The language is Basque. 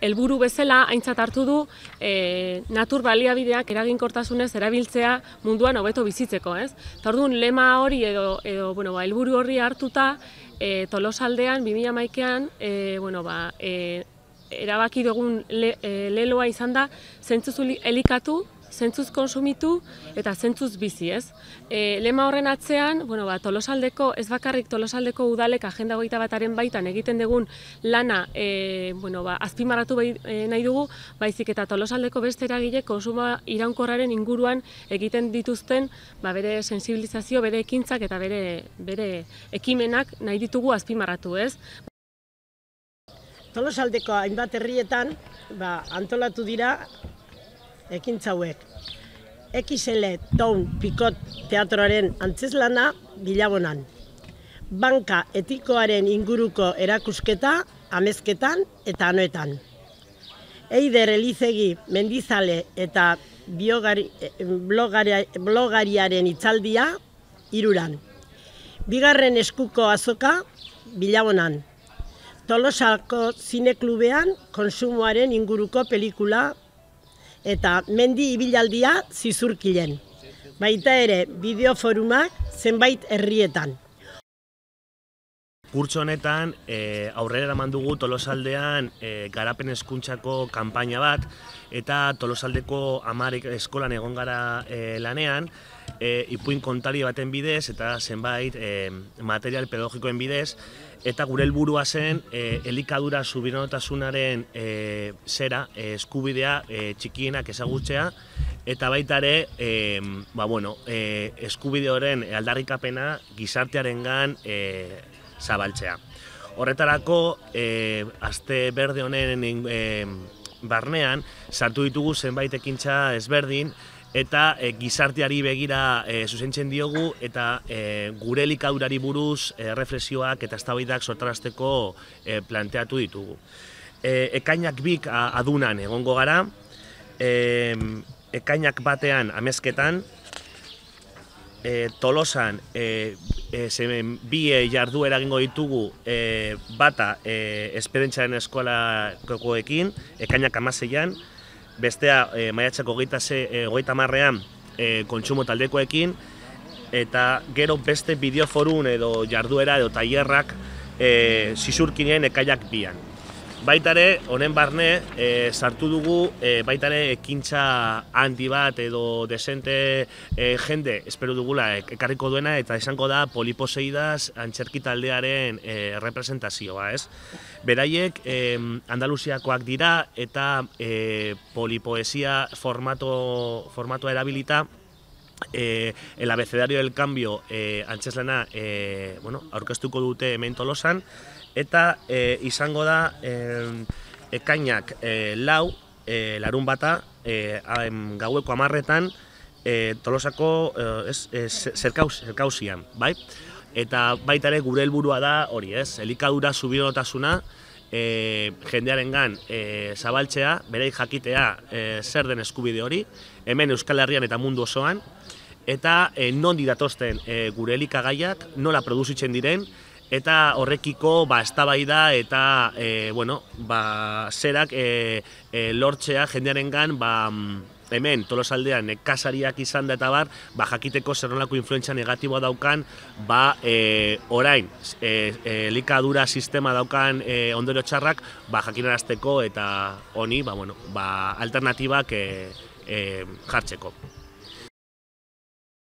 helburu bezala aintzat hartu du natur baliabideak eraginkortasunez erabiltzea munduan hobeto bizitzeko, ez? Ta orduan lema hori edo helburu horri hartuta Tolosaldean 2011an erabaki dugun leloa izan da zentzuz elikatu, zentzuz konsumitu eta zentzuz bizi, ez? Lema horren atzean, Tolosaldeko, ez bakarrik Tolosaldeko udalek Agenda 21aren baitan egiten dugun lana azpimarratu nahi dugu, baizik eta Tolosaldeko beste eragile kontsumo iraunkorraren inguruan egiten dituzten bere sensibilizazio, bere ekintzak eta bere ekimenak nahi ditugu azpimarratu, ez? Tolosaldeko hainbat herrietan antolatu dira ekintza hauek. XL Town Pikot teatroaren antzeslana Bilabonan. Banka etikoaren inguruko erakusketa Amezketan eta Anoetan. Eider Elizegi Mendizale eta blogariaren hitzaldia Hiruran. Bigarren eskuko azoka Bilabonan. Tolosako zineklubean konsumoaren inguruko pelikula eta mendi ibilaldia Zizurkilen. Baita ere, bideoforumak zenbait herrietan. Kurtso honetan aurrera eraman dugu Tolosaldean garapen hezkuntzako kanpaina bat eta Tolosaldeko 10 eskolan egon gara lanean ipuin kontari baten bidez eta zenbait material pedagogikoen bidez eta gure helburua zen elikadura subiranotasunaren eskubidea txikienak ezagutzea eta baita ere eskubide horren aldarrikapena gizartearengan zabaltzea. Horretarako, aste berde honen barnean sartu ditugu zenbait ekintza ezberdin eta gizarteari begira zuzentzen diogu eta gure elikadurari buruz erreflexioak eta eztabaidak sortarazteko planteatu ditugu. Ekainak 2 adunan egongo gara, ekainak 1 Amezketan, Tolosan 2 jarduera egingo ditugu, bata Esperientziaren eskolakoekin, ekainak 16an, bestea maiatzak 30ean kontsumo taldekoekin, eta gero beste bideoforun edo jarduera edo tailerrak Zizurkinen ekainak 2an. Baita ere, honen barne, sartu dugu baita ere ekintza handi bat edo desente jende espero dugula ekarriko duena eta esango da Poliposeidas antzerki taldearen representazioa, ez? Beraiek Andaluziakoak dira eta polipoesia formatua erabilita el abecedario del cambio antzeslana aurkeztuko dute hemen Tolosan eta izango da ekainak 4 larunbata gaueko 10etan Tolosako zerkauzian, bai? Eta baita ere gure helburua da hori, ez? Elikadura subiranotasuna jendearengan zabaltzea, bereik jakitea zer den eskubide hori, hemen Euskal Herrian eta mundu osoan, eta nondi datosten gure elikagaiak, nola produzitzen diren, eta horrekiko eztabaida eta zerak lortzea jendearengan hemen Tolosaldean nekazariak izan da eta jakiteko zer nolako influentzia negatiboa daukan orain elikadura sistema daukan ondorio txarrak jakinarazteko eta honi alternatibak jartzeko.